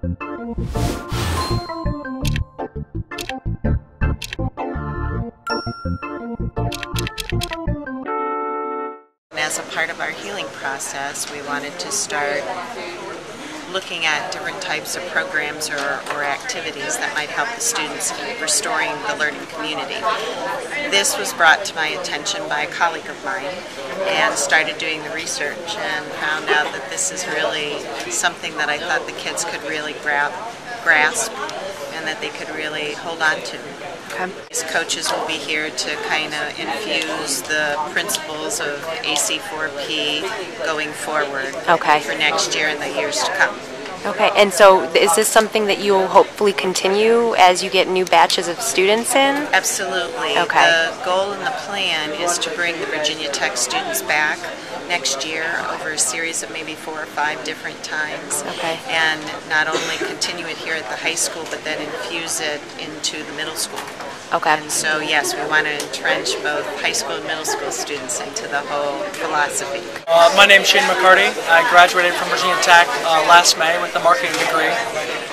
As a part of our healing process, we wanted to start looking at different types of programs or activities that might help the students in restoring the learning community. This was brought to my attention by a colleague of mine, and started doing the research and found out that this is really something that I thought the kids could really grasp and that they could really hold on to. Okay. These coaches will be here to kind of infuse the principles of AC4P going forward for next year and the years to come. Okay, and so is this something that you'll hopefully continue as you get new batches of students in? Absolutely. Okay. The goal and the plan is to bring the Virginia Tech students back next year over a series of maybe 4 or 5 different times. Okay. And not only continue it here at the high school, but then infuse it into the middle school. Okay. And so, yes, we want to entrench both high school and middle school students into the whole philosophy. My name's Shane McCarty. I graduated from Virginia Tech last May with a marketing degree.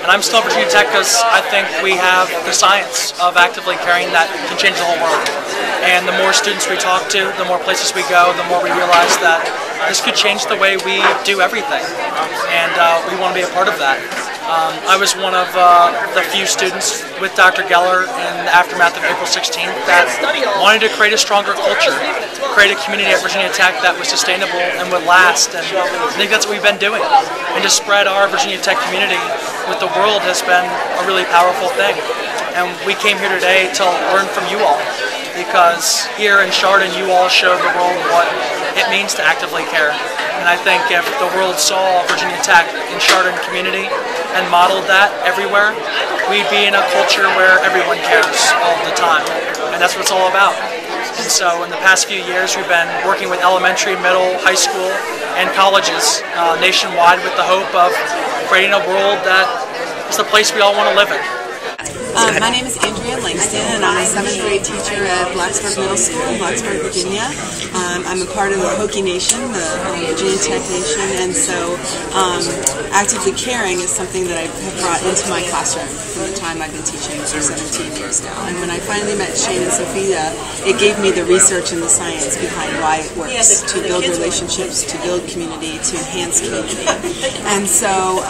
And I'm still at Virginia Tech because I think we have the science of actively caring that can change the whole world. And the more students we talk to, the more places we go, the more we realize that this could change the way we do everything. And we want to be a part of that. I was one of the few students with Dr. Geller in the aftermath of April 16th that wanted to create a stronger culture, create a community at Virginia Tech that was sustainable and would last, and I think that's what we've been doing. And to spread our Virginia Tech community with the world has been a really powerful thing. And we came here today to learn from you all, because here in Chardon you all showed the world what it means to actively care. And I think if the world saw Virginia Tech in Chardon community and modeled that everywhere, we'd be in a culture where everyone cares all the time. And that's what it's all about. And so in the past few years we've been working with elementary, middle, high school, and colleges nationwide with the hope of creating a world that is the place we all want to live in. My name is Andrea Langston, and I'm a 7th grade teacher at Blacksburg Middle School in Blacksburg, Virginia. I'm a part of the Hokie Nation, the Virginia Tech Nation, and so actively caring is something that I have brought into my classroom from the time I've been teaching for 17 years now. And when I finally met Shane and Sophia, it gave me the research and the science behind why it works, to build relationships, to build community, to enhance community. And so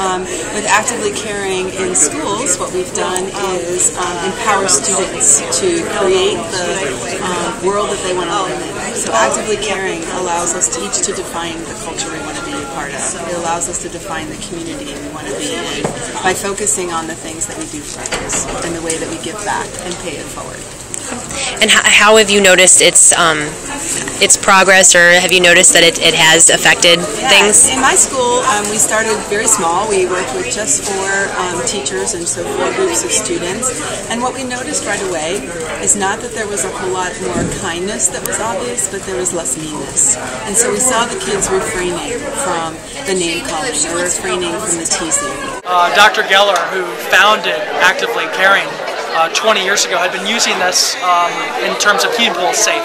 with actively caring in schools, what we've done is empower students to create the world that they want to live in. So actively caring allows us each to define the culture we want to be a part of. It allows us to define the community we want to be in by focusing on the things that we do for others and the way that we give back and pay it forward. And how have you noticed its progress, or have you noticed that it has affected things? In my school, we started very small. We worked with just 4 teachers and so 4 groups of students. And what we noticed right away is not that there was a whole lot more kindness that was obvious, but there was less meanness. And so we saw the kids refraining from the name calling, or refraining from the teasing. Dr. Geller, who founded Actively Caring 20 years ago, had been using this in terms of keeping people safe.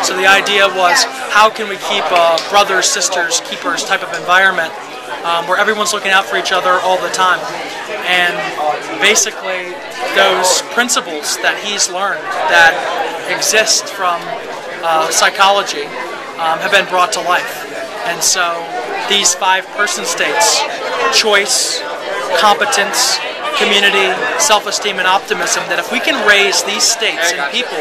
So the idea was, how can we keep a brothers, sisters, keepers type of environment where everyone's looking out for each other all the time. And basically those principles that he's learned that exist from psychology have been brought to life. And so these 5 person states, choice, competence, community, self-esteem, and optimism, that if we can raise these states in people,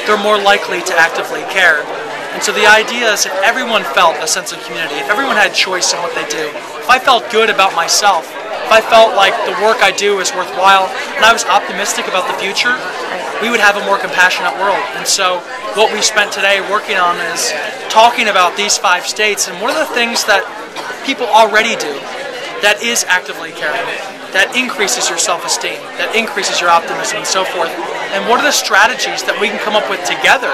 they're more likely to actively care. And so the idea is, if everyone felt a sense of community, if everyone had choice in what they do, if I felt good about myself, if I felt like the work I do is worthwhile, and I was optimistic about the future, we would have a more compassionate world. And so what we spent today working on is talking about these 5 states, and what are the things that people already do that is actively caring, that increases your self-esteem, that increases your optimism, and so forth. And what are the strategies that we can come up with together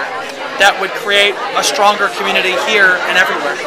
that would create a stronger community here and everywhere?